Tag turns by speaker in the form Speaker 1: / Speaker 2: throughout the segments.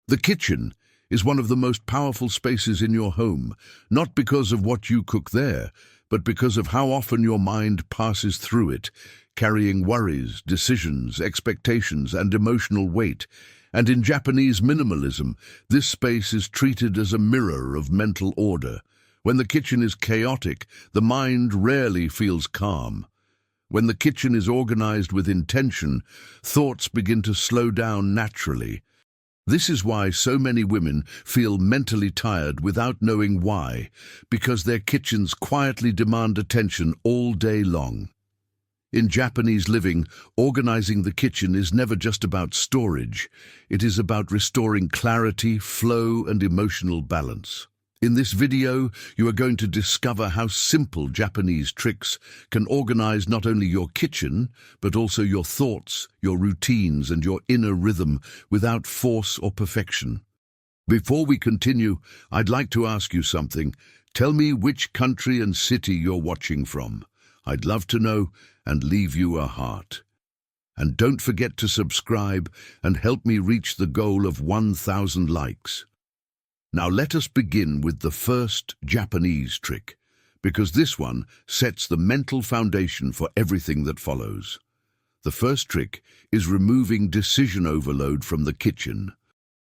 Speaker 1: The kitchen is one of the most powerful spaces in your home, not because of what you cook there, but because of how often your mind passes through it, carrying worries, decisions, expectations, and emotional weight. And in Japanese minimalism, this space is treated as a mirror of mental order. When the kitchen is chaotic, the mind rarely feels calm. When the kitchen is organized with intention, thoughts begin to slow down naturally. This is why so many women feel mentally tired without knowing why, because their kitchens quietly demand attention all day long. In Japanese living, organizing the kitchen is never just about storage. It is about restoring clarity, flow, and emotional balance. In this video, you are going to discover how simple Japanese tricks can organize not only your kitchen, but also your thoughts, your routines, and your inner rhythm without force or perfection. Before we continue, I'd like to ask you something. Tell me which country and city you're watching from. I'd love to know and leave you a heart. And don't forget to subscribe and help me reach the goal of 1,000 likes. Now let us begin with the first Japanese trick, because this one sets the mental foundation for everything that follows. The first trick is removing decision overload from the kitchen.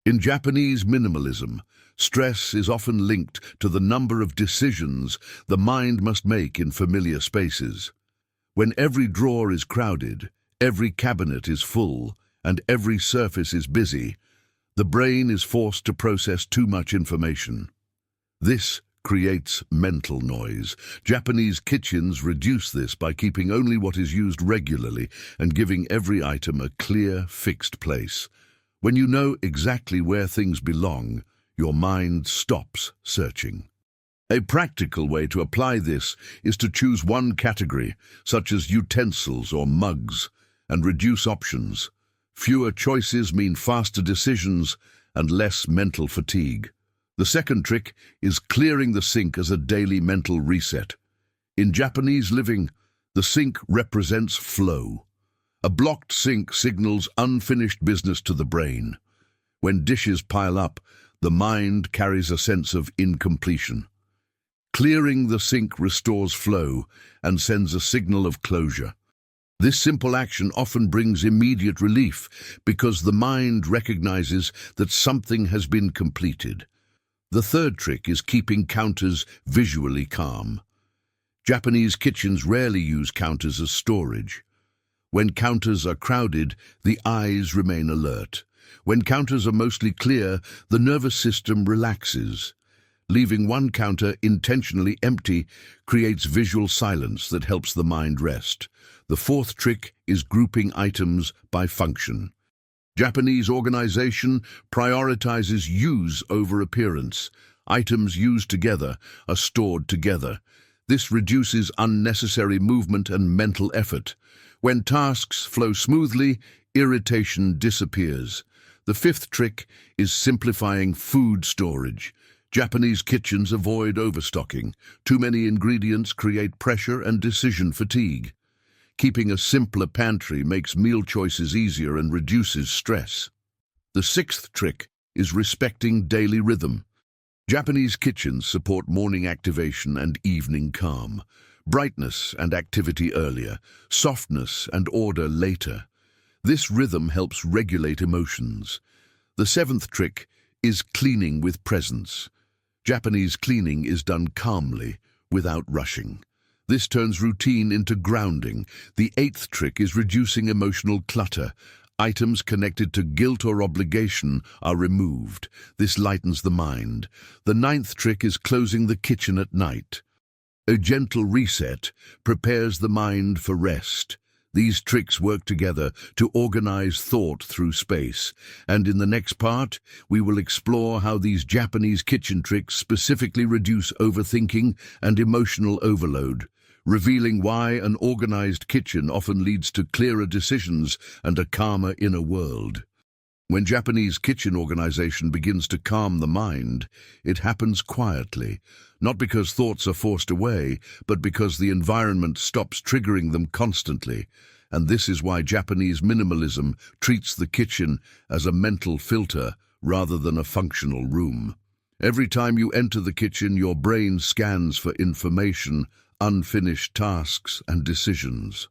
Speaker 1: In Japanese minimalism, stress is often linked to the number of decisions the mind must make in familiar spaces. When every drawer is crowded, every cabinet is full, and every surface is busy, the brain is forced to process too much information. This creates mental noise. Japanese kitchens reduce this by keeping only what is used regularly and giving every item a clear, fixed place. When you know exactly where things belong, your mind stops searching. A practical way to apply this is to choose one category, such as utensils or mugs, and reduce options. Fewer choices mean faster decisions and less mental fatigue. The second trick is clearing the sink as a daily mental reset. In Japanese living, the sink represents flow. A blocked sink signals unfinished business to the brain. When dishes pile up, the mind carries a sense of incompletion. Clearing the sink restores flow and sends a signal of closure. This simple action often brings immediate relief because the mind recognizes that something has been completed. The third trick is keeping counters visually calm. Japanese kitchens rarely use counters as storage. When counters are crowded, the eyes remain alert. When counters are mostly clear, the nervous system relaxes. Leaving one counter intentionally empty creates visual silence that helps the mind rest. The fourth trick is grouping items by function. Japanese organization prioritizes use over appearance. Items used together are stored together. This reduces unnecessary movement and mental effort. When tasks flow smoothly, irritation disappears. The fifth trick is simplifying food storage. Japanese kitchens avoid overstocking. Too many ingredients create pressure and decision fatigue. Keeping a simpler pantry makes meal choices easier and reduces stress. The sixth trick is respecting daily rhythm. Japanese kitchens support morning activation and evening calm, brightness and activity earlier, softness and order later. This rhythm helps regulate emotions. The seventh trick is cleaning with presence. Japanese cleaning is done calmly, without rushing. This turns routine into grounding. The eighth trick is reducing emotional clutter. Items connected to guilt or obligation are removed. This lightens the mind. The ninth trick is closing the kitchen at night. A gentle reset prepares the mind for rest. These tricks work together to organize thought through space. And in the next part, we will explore how these Japanese kitchen tricks specifically reduce overthinking and emotional overload, revealing why an organized kitchen often leads to clearer decisions and a calmer inner world. When Japanese kitchen organization begins to calm the mind, it happens quietly, not because thoughts are forced away, but because the environment stops triggering them constantly. And this is why Japanese minimalism treats the kitchen as a mental filter rather than a functional room. Every time you enter the kitchen, your brain scans for information, unfinished tasks, and decisions.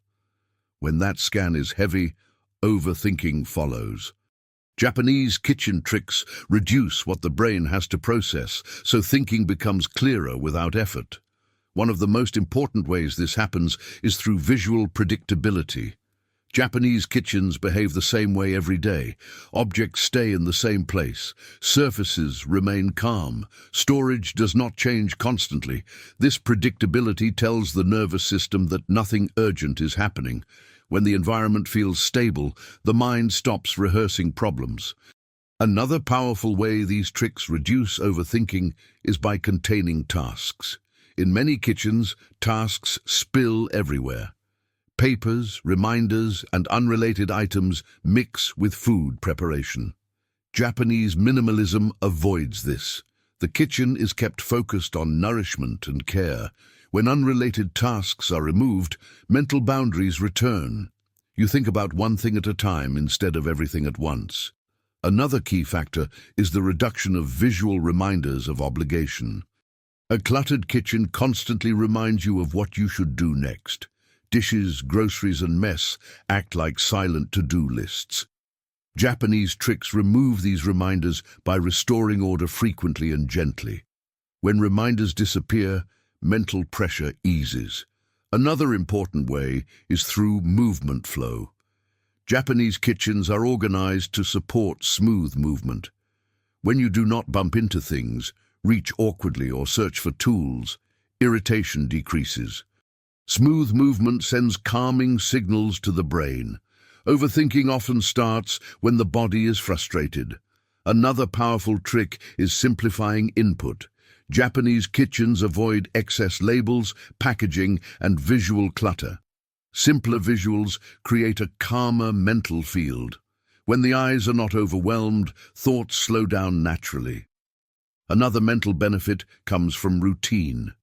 Speaker 1: When that scan is heavy, overthinking follows. Japanese kitchen tricks reduce what the brain has to process, so thinking becomes clearer without effort. One of the most important ways this happens is through visual predictability. Japanese kitchens behave the same way every day. Objects stay in the same place. Surfaces remain calm. Storage does not change constantly. This predictability tells the nervous system that nothing urgent is happening. When the environment feels stable, the mind stops rehearsing problems. Another powerful way these tricks reduce overthinking is by containing tasks. In many kitchens, tasks spill everywhere. Papers, reminders, and unrelated items mix with food preparation. Japanese minimalism avoids this. The kitchen is kept focused on nourishment and care. When unrelated tasks are removed, mental boundaries return. You think about one thing at a time instead of everything at once. Another key factor is the reduction of visual reminders of obligation. A cluttered kitchen constantly reminds you of what you should do next. Dishes, groceries, and mess act like silent to-do lists. Japanese tricks remove these reminders by restoring order frequently and gently. When reminders disappear, mental pressure eases. Another important way is through movement flow. Japanese kitchens are organized to support smooth movement. When you do not bump into things, reach awkwardly, or search for tools, irritation decreases. Smooth movement sends calming signals to the brain. Overthinking often starts when the body is frustrated. Another powerful trick is simplifying input. Japanese kitchens avoid excess labels, packaging, and visual clutter. Simpler visuals create a calmer mental field. When the eyes are not overwhelmed, thoughts slow down naturally. Another mental benefit comes from routine.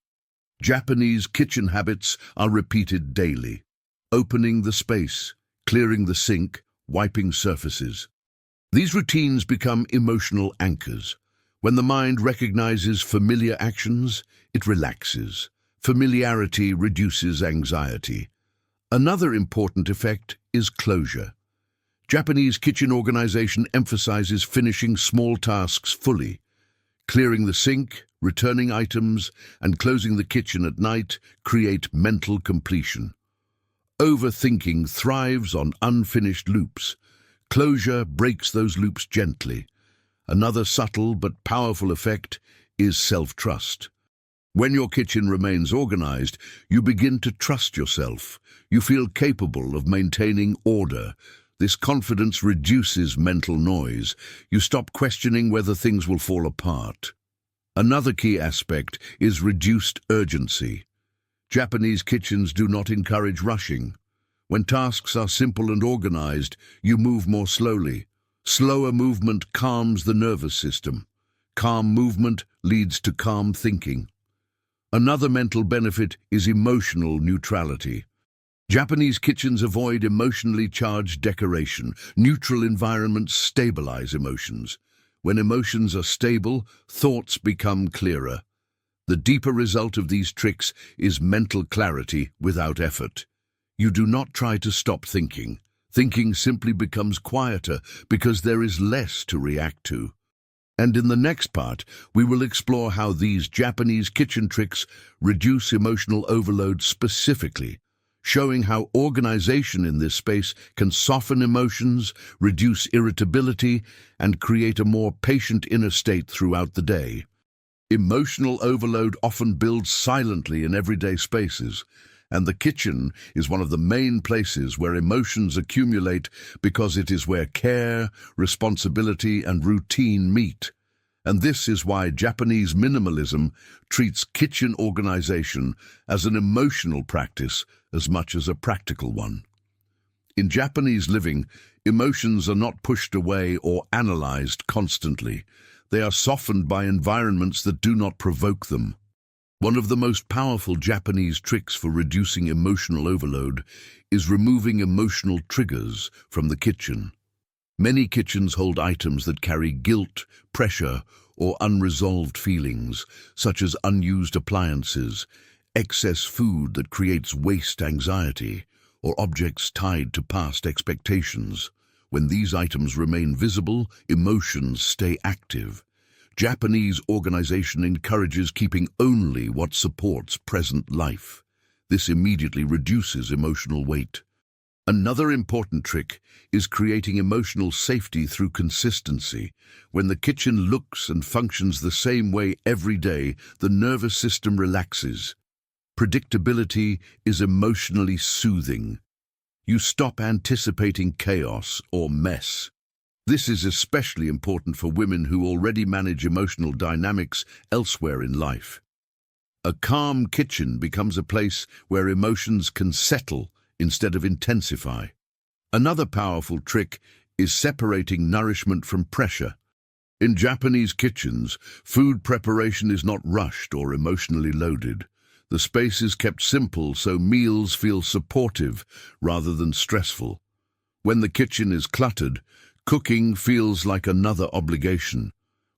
Speaker 1: Japanese kitchen habits are repeated daily. Opening the space, clearing the sink, wiping surfaces. These routines become emotional anchors. When the mind recognizes familiar actions, it relaxes. Familiarity reduces anxiety. Another important effect is closure. Japanese kitchen organization emphasizes finishing small tasks fully. Clearing the sink, returning items, and closing the kitchen at night create mental completion. Overthinking thrives on unfinished loops. Closure breaks those loops gently. Another subtle but powerful effect is self-trust. When your kitchen remains organized, you begin to trust yourself. You feel capable of maintaining order. This confidence reduces mental noise. You stop questioning whether things will fall apart. Another key aspect is reduced urgency. Japanese kitchens do not encourage rushing. When tasks are simple and organized, you move more slowly. Slower movement calms the nervous system. Calm movement leads to calm thinking. Another mental benefit is emotional neutrality. Japanese kitchens avoid emotionally charged decoration. Neutral environments stabilize emotions. When emotions are stable, thoughts become clearer. The deeper result of these tricks is mental clarity without effort. You do not try to stop thinking. Thinking simply becomes quieter because there is less to react to. And in the next part, we will explore how these Japanese kitchen tricks reduce emotional overload specifically, showing how organization in this space can soften emotions, reduce irritability, and create a more patient inner state throughout the day. Emotional overload often builds silently in everyday spaces, and the kitchen is one of the main places where emotions accumulate because it is where care, responsibility, and routine meet. And this is why Japanese minimalism treats kitchen organization as an emotional practice as much as a practical one. In Japanese living, emotions are not pushed away or analyzed constantly. They are softened by environments that do not provoke them. One of the most powerful Japanese tricks for reducing emotional overload is removing emotional triggers from the kitchen. Many kitchens hold items that carry guilt, pressure, or unresolved feelings, such as unused appliances, excess food that creates waste anxiety, or objects tied to past expectations. When these items remain visible, emotions stay active. Japanese organization encourages keeping only what supports present life. This immediately reduces emotional weight. Another important trick is creating emotional safety through consistency. When the kitchen looks and functions the same way every day, the nervous system relaxes. Predictability is emotionally soothing. You stop anticipating chaos or mess. This is especially important for women who already manage emotional dynamics elsewhere in life. A calm kitchen becomes a place where emotions can settle instead of intensify. Another powerful trick is separating nourishment from pressure. In Japanese kitchens, food preparation is not rushed or emotionally loaded. The space is kept simple so meals feel supportive rather than stressful. When the kitchen is cluttered, cooking feels like another obligation.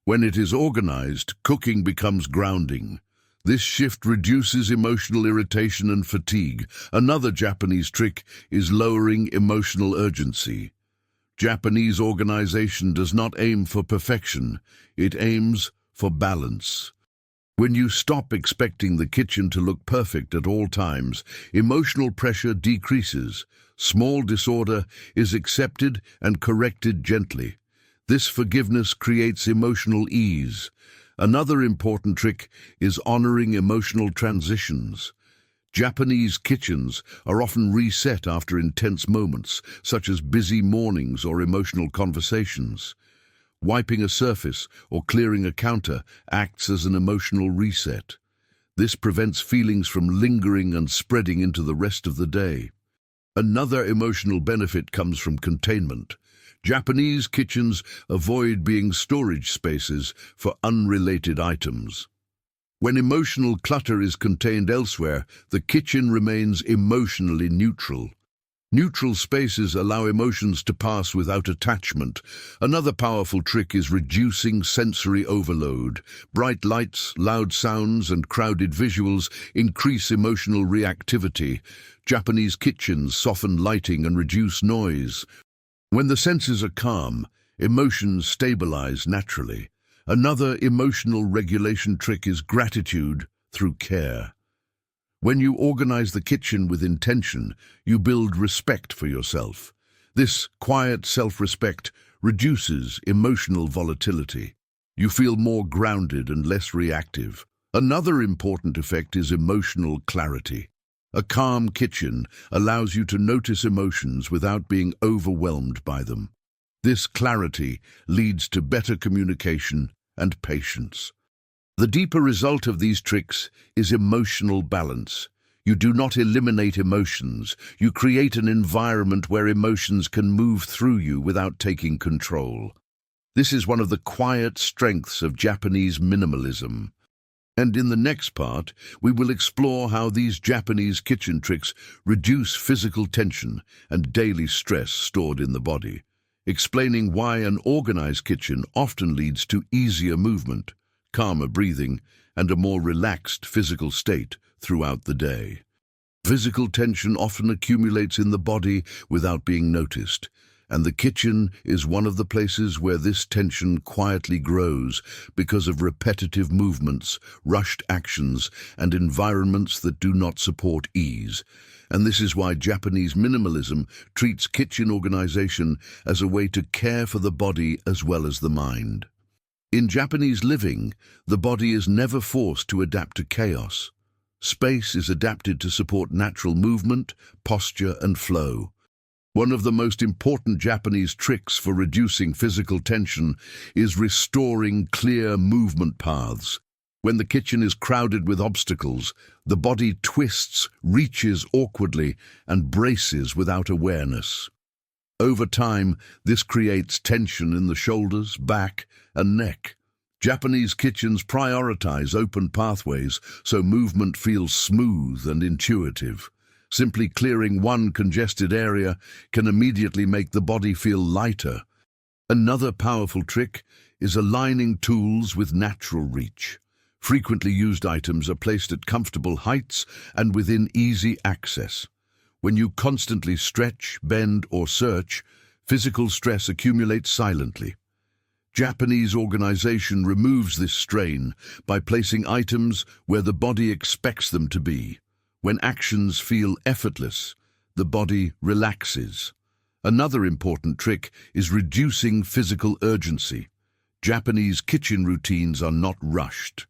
Speaker 1: When it is organized, cooking becomes grounding. This shift reduces emotional irritation and fatigue. Another Japanese trick is lowering emotional urgency. Japanese organization does not aim for perfection, it aims for balance. When you stop expecting the kitchen to look perfect at all times, emotional pressure decreases. Small disorder is accepted and corrected gently. This forgiveness creates emotional ease. Another important trick is honoring emotional transitions. Japanese kitchens are often reset after intense moments, such as busy mornings or emotional conversations. Wiping a surface or clearing a counter acts as an emotional reset. This prevents feelings from lingering and spreading into the rest of the day. Another emotional benefit comes from containment. Japanese kitchens avoid being storage spaces for unrelated items. When emotional clutter is contained elsewhere, the kitchen remains emotionally neutral. Neutral spaces allow emotions to pass without attachment. Another powerful trick is reducing sensory overload. Bright lights, loud sounds, and crowded visuals increase emotional reactivity. Japanese kitchens soften lighting and reduce noise. When the senses are calm, emotions stabilize naturally. Another emotional regulation trick is gratitude through care. When you organize the kitchen with intention, you build respect for yourself. This quiet self-respect reduces emotional volatility. You feel more grounded and less reactive. Another important effect is emotional clarity. A calm kitchen allows you to notice emotions without being overwhelmed by them. This clarity leads to better communication and patience. The deeper result of these tricks is emotional balance. You do not eliminate emotions. You create an environment where emotions can move through you without taking control. This is one of the quiet strengths of Japanese minimalism. And in the next part, we will explore how these Japanese kitchen tricks reduce physical tension and daily stress stored in the body, explaining why an organized kitchen often leads to easier movement, calmer breathing, and a more relaxed physical state throughout the day. Physical tension often accumulates in the body without being noticed, and the kitchen is one of the places where this tension quietly grows because of repetitive movements, rushed actions, and environments that do not support ease. And this is why Japanese minimalism treats kitchen organization as a way to care for the body as well as the mind. In Japanese living, the body is never forced to adapt to chaos. Space is adapted to support natural movement, posture, and flow. One of the most important Japanese tricks for reducing physical tension is restoring clear movement paths. When the kitchen is crowded with obstacles, the body twists, reaches awkwardly, and braces without awareness. Over time, this creates tension in the shoulders, back, and neck. Japanese kitchens prioritize open pathways so movement feels smooth and intuitive. Simply clearing one congested area can immediately make the body feel lighter. Another powerful trick is aligning tools with natural reach. Frequently used items are placed at comfortable heights and within easy access. When you constantly stretch, bend, or search, physical stress accumulates silently. Japanese organization removes this strain by placing items where the body expects them to be. When actions feel effortless, the body relaxes. Another important trick is reducing physical urgency. Japanese kitchen routines are not rushed.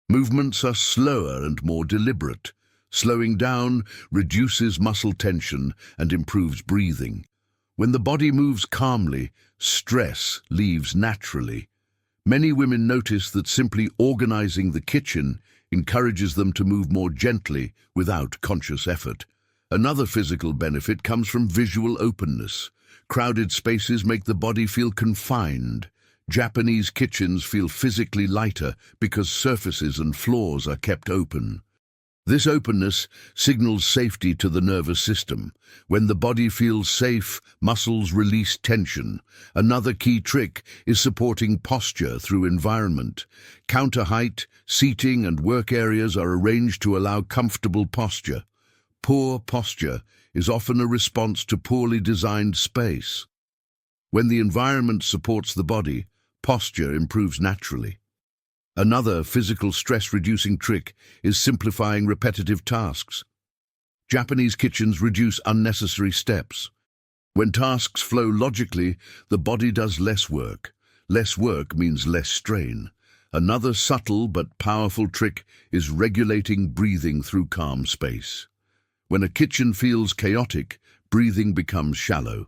Speaker 1: Movements are slower and more deliberate. Slowing down reduces muscle tension and improves breathing. When the body moves calmly, stress leaves naturally. Many women notice that simply organizing the kitchen encourages them to move more gently without conscious effort. Another physical benefit comes from visual openness. Crowded spaces make the body feel confined. Japanese kitchens feel physically lighter because surfaces and floors are kept open. This openness signals safety to the nervous system. When the body feels safe, muscles release tension. Another key trick is supporting posture through environment. Counter height, seating, and work areas are arranged to allow comfortable posture. Poor posture is often a response to poorly designed space. When the environment supports the body, posture improves naturally. Another physical stress-reducing trick is simplifying repetitive tasks. Japanese kitchens reduce unnecessary steps. When tasks flow logically, the body does less work. Less work means less strain. Another subtle but powerful trick is regulating breathing through calm space. When a kitchen feels chaotic, breathing becomes shallow.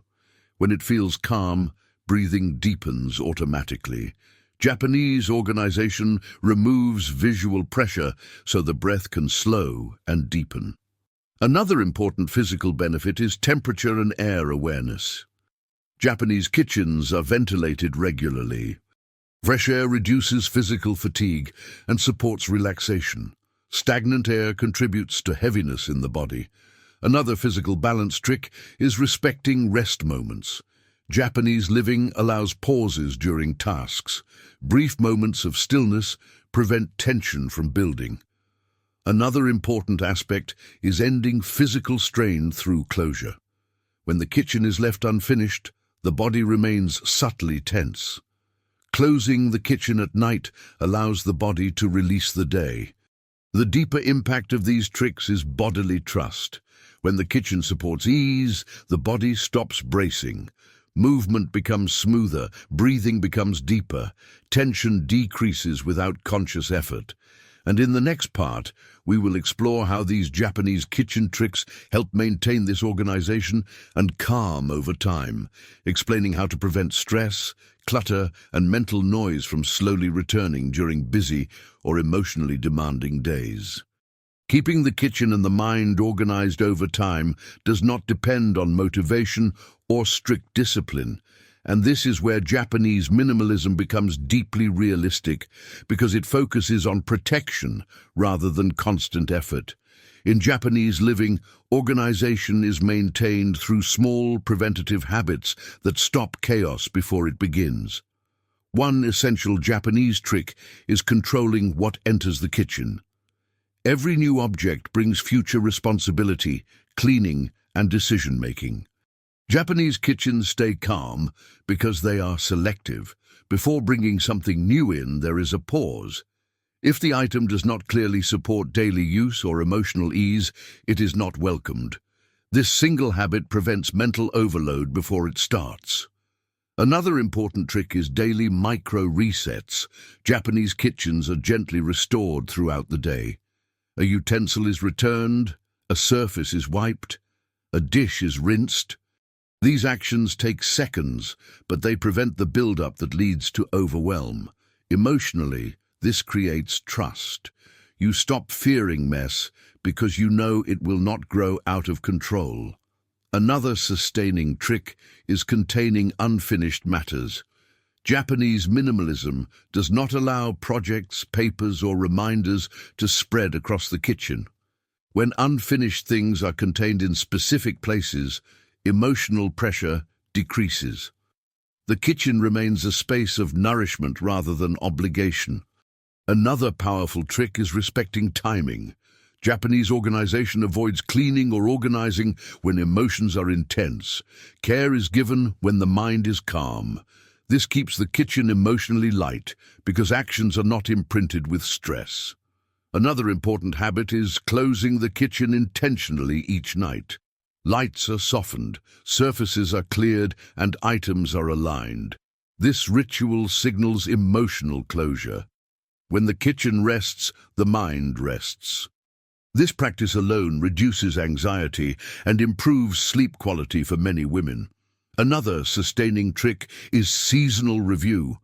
Speaker 1: When it feels calm, breathing deepens automatically. Japanese organization removes visual pressure so the breath can slow and deepen. Another important physical benefit is temperature and air awareness. Japanese kitchens are ventilated regularly. Fresh air reduces physical fatigue and supports relaxation. Stagnant air contributes to heaviness in the body. Another physical balance trick is respecting rest moments. Japanese living allows pauses during tasks. Brief moments of stillness prevent tension from building. Another important aspect is ending physical strain through closure. When the kitchen is left unfinished, the body remains subtly tense. Closing the kitchen at night allows the body to release the day. The deeper impact of these tricks is bodily trust. When the kitchen supports ease, the body stops bracing. Movement becomes smoother, breathing becomes deeper, tension decreases without conscious effort. And in the next part, we will explore how these Japanese kitchen tricks help maintain this organization and calm over time, explaining how to prevent stress, clutter, and mental noise from slowly returning during busy or emotionally demanding days. Keeping the kitchen and the mind organized over time does not depend on motivation or strict discipline, and this is where Japanese minimalism becomes deeply realistic because it focuses on protection rather than constant effort. In Japanese living, organization is maintained through small preventative habits that stop chaos before it begins. One essential Japanese trick is controlling what enters the kitchen. Every new object brings future responsibility, cleaning, and decision-making. Japanese kitchens stay calm because they are selective. Before bringing something new in, there is a pause. If the item does not clearly support daily use or emotional ease, it is not welcomed. This single habit prevents mental overload before it starts. Another important trick is daily micro-resets. Japanese kitchens are gently restored throughout the day. A utensil is returned, a surface is wiped, a dish is rinsed. These actions take seconds, but they prevent the build-up that leads to overwhelm. Emotionally, this creates trust. You stop fearing mess because you know it will not grow out of control. Another sustaining trick is containing unfinished matters. Japanese minimalism does not allow projects, papers, or reminders to spread across the kitchen. When unfinished things are contained in specific places, emotional pressure decreases. The kitchen remains a space of nourishment rather than obligation. Another powerful trick is respecting timing. Japanese organization avoids cleaning or organizing when emotions are intense. Care is given when the mind is calm. This keeps the kitchen emotionally light because actions are not imprinted with stress. Another important habit is closing the kitchen intentionally each night. Lights are softened, surfaces are cleared, and items are aligned. This ritual signals emotional closure. When the kitchen rests, the mind rests. This practice alone reduces anxiety and improves sleep quality for many women. Another sustaining trick is seasonal review.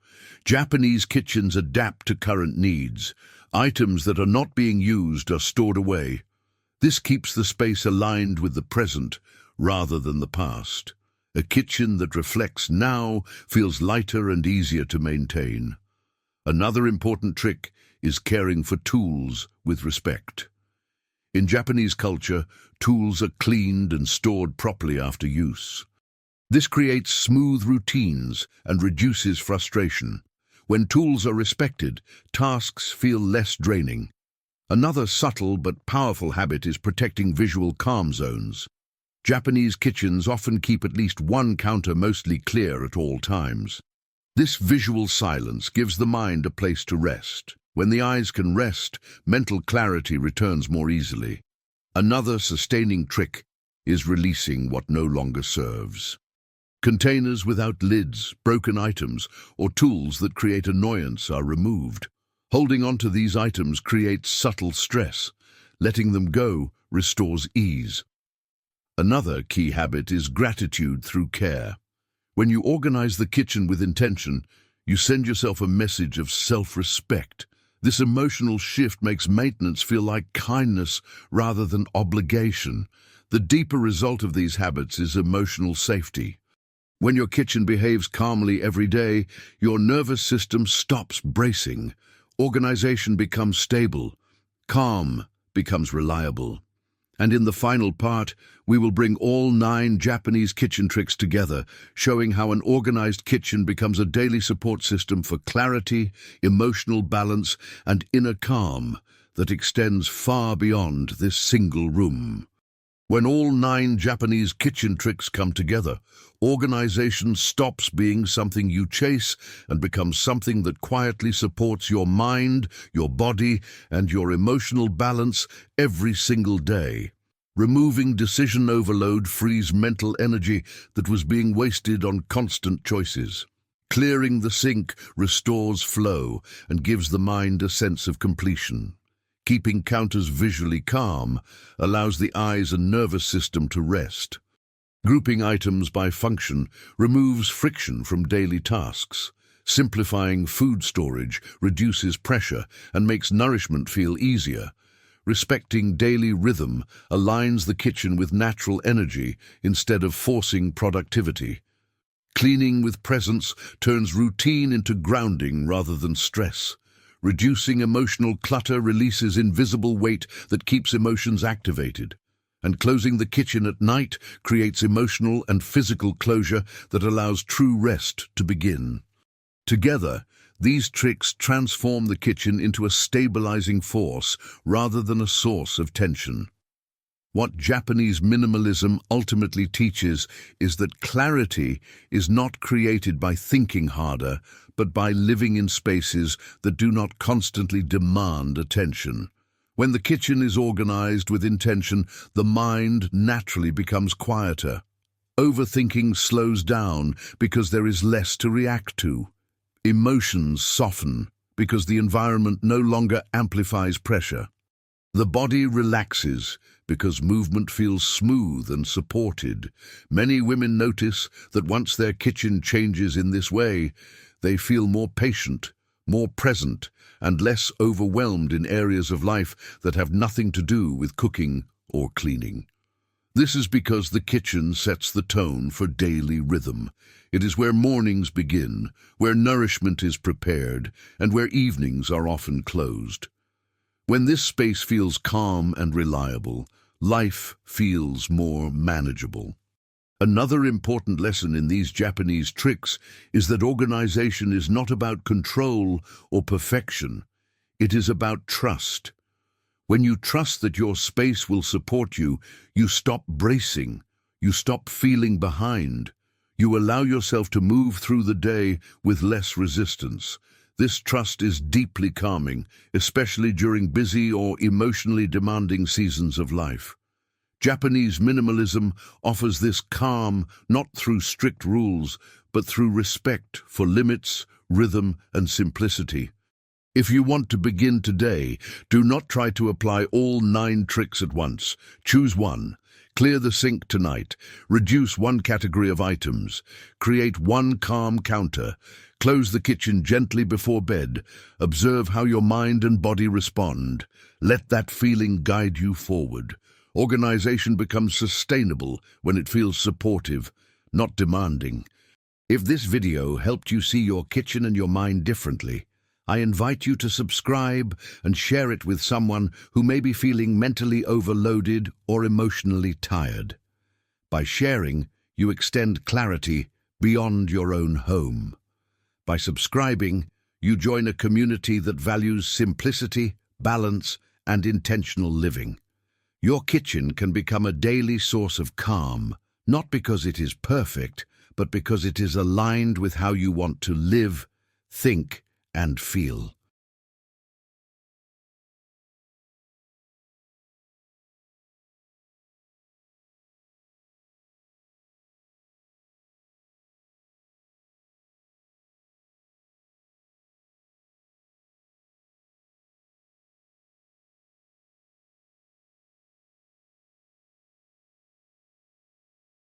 Speaker 1: Japanese kitchens adapt to current needs. Items that are not being used are stored away. This keeps the space aligned with the present rather than the past. A kitchen that reflects now feels lighter and easier to maintain. Another important trick is caring for tools with respect. In Japanese culture, tools are cleaned and stored properly after use. This creates smooth routines and reduces frustration. When tools are respected, tasks feel less draining. Another subtle but powerful habit is protecting visual calm zones. Japanese kitchens often keep at least one counter mostly clear at all times. This visual silence gives the mind a place to rest. When the eyes can rest, mental clarity returns more easily. Another sustaining trick is releasing what no longer serves. Containers without lids, broken items, or tools that create annoyance are removed. Holding on to these items creates subtle stress. Letting them go restores ease. Another key habit is gratitude through care. When you organize the kitchen with intention, you send yourself a message of self-respect. This emotional shift makes maintenance feel like kindness rather than obligation. The deeper result of these habits is emotional safety. When your kitchen behaves calmly every day, your nervous system stops bracing. Organization becomes stable. Calm becomes reliable. And in the final part, we will bring all 9 Japanese kitchen tricks together, showing how an organized kitchen becomes a daily support system for clarity, emotional balance, and inner calm that extends far beyond this single room. When all 9 Japanese kitchen tricks come together, organization stops being something you chase and becomes something that quietly supports your mind, your body, and your emotional balance every single day. Removing decision overload frees mental energy that was being wasted on constant choices. Clearing the sink restores flow and gives the mind a sense of completion. Keeping counters visually calm allows the eyes and nervous system to rest. Grouping items by function removes friction from daily tasks. Simplifying food storage reduces pressure and makes nourishment feel easier. Respecting daily rhythm aligns the kitchen with natural energy instead of forcing productivity. Cleaning with presence turns routine into grounding rather than stress. Reducing emotional clutter releases invisible weight that keeps emotions activated. And closing the kitchen at night creates emotional and physical closure that allows true rest to begin. Together, these tricks transform the kitchen into a stabilizing force rather than a source of tension. What Japanese minimalism ultimately teaches is that clarity is not created by thinking harder, but by living in spaces that do not constantly demand attention. When the kitchen is organized with intention, the mind naturally becomes quieter. Overthinking slows down because there is less to react to. Emotions soften because the environment no longer amplifies pressure. The body relaxes because movement feels smooth and supported. Many women notice that once their kitchen changes in this way, they feel more patient, more present, and less overwhelmed in areas of life that have nothing to do with cooking or cleaning. This is because the kitchen sets the tone for daily rhythm. It is where mornings begin, where nourishment is prepared, and where evenings are often closed. When this space feels calm and reliable, life feels more manageable. Another important lesson in these Japanese tricks is that organization is not about control or perfection. It is about trust. When you trust that your space will support you, you stop bracing, you stop feeling behind. You allow yourself to move through the day with less resistance. This trust is deeply calming, especially during busy or emotionally demanding seasons of life. Japanese minimalism offers this calm not through strict rules, but through respect for limits, rhythm, and simplicity. If you want to begin today, do not try to apply all 9 tricks at once. Choose one. Clear the sink tonight. Reduce one category of items. Create one calm counter. Close the kitchen gently before bed. Observe how your mind and body respond. Let that feeling guide you forward. Organization becomes sustainable when it feels supportive, not demanding. If this video helped you see your kitchen and your mind differently, I invite you to subscribe and share it with someone who may be feeling mentally overloaded or emotionally tired. By sharing, you extend clarity beyond your own home. By subscribing, you join a community that values simplicity, balance, and intentional living. Your kitchen can become a daily source of calm, not because it is perfect, but because it is aligned with how you want to live, think, and feel.